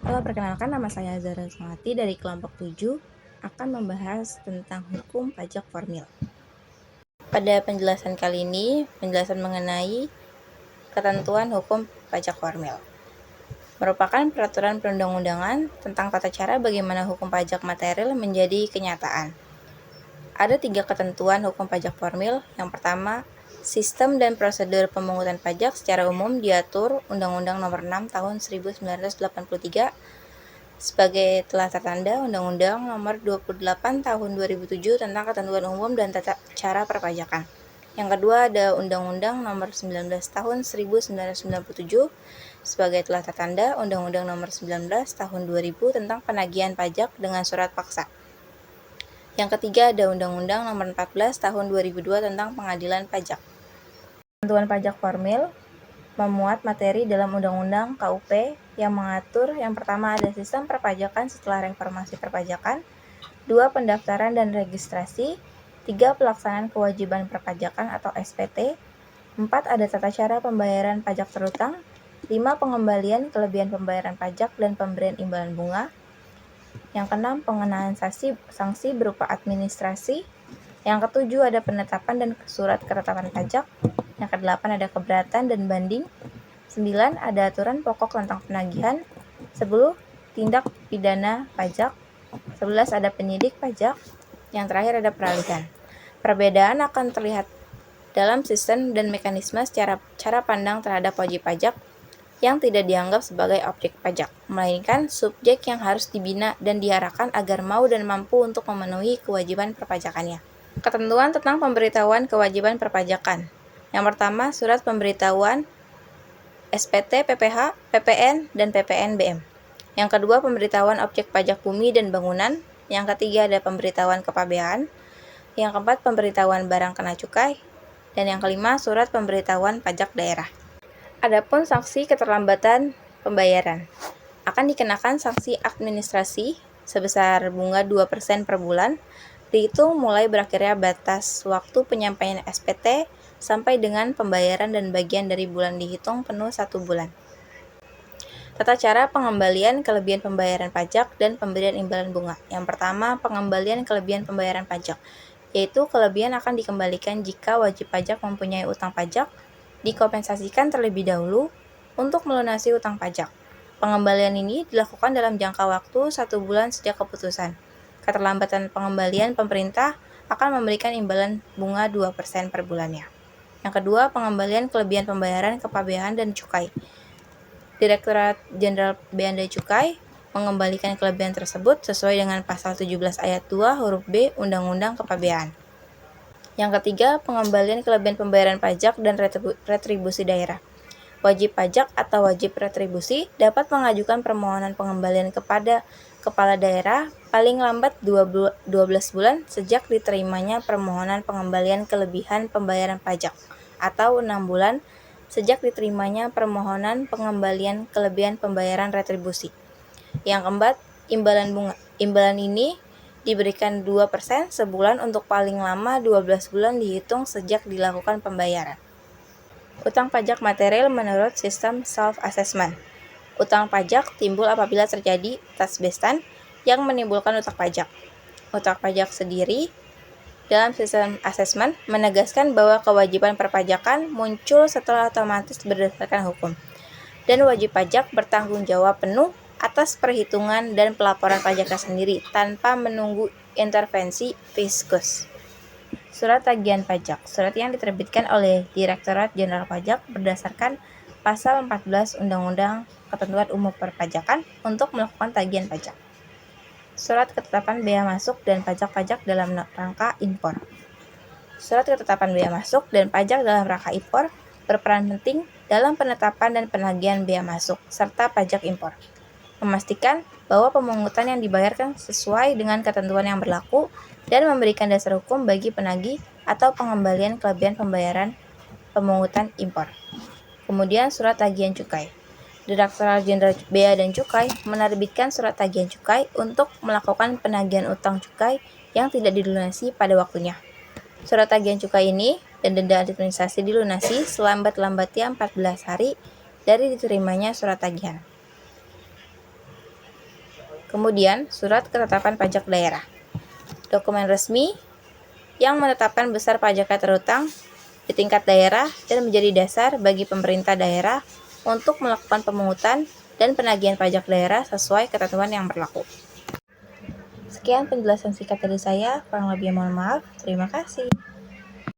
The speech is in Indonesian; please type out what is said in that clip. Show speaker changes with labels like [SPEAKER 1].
[SPEAKER 1] Halo, perkenalkan nama saya Zara Sumati dari kelompok 7 akan membahas tentang hukum pajak formil. Pada penjelasan kali ini, penjelasan mengenai ketentuan hukum pajak formil. Merupakan peraturan perundang-undangan tentang tata cara bagaimana hukum pajak material menjadi kenyataan. Ada 3 ketentuan hukum pajak formil. Yang pertama, sistem dan prosedur pemungutan pajak secara umum diatur Undang-Undang Nomor 6 Tahun 1983 sebagai telah tertanda Undang-Undang Nomor 28 Tahun 2007 tentang Ketentuan Umum dan Tata Cara Perpajakan. Yang kedua ada Undang-Undang Nomor 19 Tahun 1997 sebagai telah tertanda Undang-Undang Nomor 19 Tahun 2000 tentang Penagihan Pajak dengan Surat Paksa. Yang ketiga ada Undang-Undang Nomor 14 Tahun 2002 tentang Pengadilan Pajak. Ketentuan pajak formil memuat materi dalam Undang-Undang KUP yang mengatur yang pertama ada sistem perpajakan setelah reformasi perpajakan, 2 pendaftaran dan registrasi, 3 pelaksanaan kewajiban perpajakan atau SPT, 4 ada tata cara pembayaran pajak terutang, 5 pengembalian kelebihan pembayaran pajak dan pemberian imbalan bunga, yang keenam pengenaan sanksi berupa administrasi, yang ketujuh ada penetapan dan surat ketetapan pajak, yang kedelapan ada keberatan dan banding, 9 ada aturan pokok tentang penagihan, 10 tindak pidana pajak, 11 ada penyidik pajak, yang terakhir ada peralihan. Perbedaan akan terlihat dalam sistem dan mekanisme cara pandang terhadap wajib pajak yang tidak dianggap sebagai objek pajak, melainkan subjek yang harus dibina dan diarahkan agar mau dan mampu untuk memenuhi kewajiban perpajakannya. Ketentuan tentang pemberitahuan kewajiban perpajakan. Yang pertama, surat pemberitahuan SPT, PPH, PPN, dan PPNBM. Yang kedua, pemberitahuan objek pajak bumi dan bangunan. Yang ketiga, ada pemberitahuan kepabean. Yang keempat, pemberitahuan barang kena cukai. Dan yang kelima, surat pemberitahuan pajak daerah. Adapun sanksi keterlambatan pembayaran. Akan dikenakan sanksi administrasi sebesar bunga 2% per bulan, dihitung mulai berakhirnya batas waktu penyampaian SPT sampai dengan pembayaran dan bagian dari bulan dihitung penuh 1 bulan. Tata cara pengembalian kelebihan pembayaran pajak dan pemberian imbalan bunga. Yang pertama, pengembalian kelebihan pembayaran pajak, yaitu kelebihan akan dikembalikan jika wajib pajak mempunyai utang pajak, dikompensasikan terlebih dahulu untuk melunasi utang pajak. Pengembalian ini dilakukan dalam jangka waktu 1 bulan sejak keputusan. Keterlambatan pengembalian pemerintah akan memberikan imbalan bunga 2% per bulannya. Yang kedua, pengembalian kelebihan pembayaran kepabean dan cukai. Direktorat Jenderal Bea dan Cukai mengembalikan kelebihan tersebut sesuai dengan pasal 17 ayat 2 huruf B Undang-Undang Kepabean. Yang ketiga, pengembalian kelebihan pembayaran pajak dan retribusi daerah. Wajib pajak atau wajib retribusi dapat mengajukan permohonan pengembalian kepada kepala daerah paling lambat 12 bulan sejak diterimanya permohonan pengembalian kelebihan pembayaran pajak atau 6 bulan sejak diterimanya permohonan pengembalian kelebihan pembayaran retribusi. Yang keempat, imbalan bunga. Imbalan ini diberikan 2% sebulan untuk paling lama 12 bulan dihitung sejak dilakukan pembayaran. Utang pajak material menurut sistem self-assessment. Utang pajak timbul apabila terjadi tasbestan yang menimbulkan utang pajak. Utang pajak sendiri dalam sistem assessment menegaskan bahwa kewajiban perpajakan muncul setelah otomatis berdasarkan hukum, dan wajib pajak bertanggung jawab penuh atas perhitungan dan pelaporan pajaknya sendiri tanpa menunggu intervensi Fiskus. Surat tagihan pajak. Surat yang diterbitkan oleh Direktorat Jenderal Pajak berdasarkan Pasal 14 Undang-Undang Ketentuan Umum Perpajakan untuk melakukan tagihan pajak. Surat ketetapan bea masuk dan pajak-pajak dalam rangka impor. Surat ketetapan bea masuk dan pajak dalam rangka impor berperan penting dalam penetapan dan penagihan bea masuk serta pajak impor. Memastikan bahwa pemungutan yang dibayarkan sesuai dengan ketentuan yang berlaku dan memberikan dasar hukum bagi penagih atau pengembalian kelebihan pembayaran pemungutan impor. Kemudian surat tagihan cukai. Direktorat Jenderal Bea dan Cukai menerbitkan surat tagihan cukai untuk melakukan penagihan utang cukai yang tidak dilunasi pada waktunya. Surat tagihan cukai ini dan denda administrasi dilunasi selambat-lambatnya 14 hari dari diterimanya surat tagihan. Kemudian, surat ketetapan pajak daerah. Dokumen resmi yang menetapkan besar pajak terutang di tingkat daerah dan menjadi dasar bagi pemerintah daerah untuk melakukan pemungutan dan penagihan pajak daerah sesuai ketentuan yang berlaku. Sekian penjelasan singkat dari saya, kurang lebih mohon maaf. Terima kasih.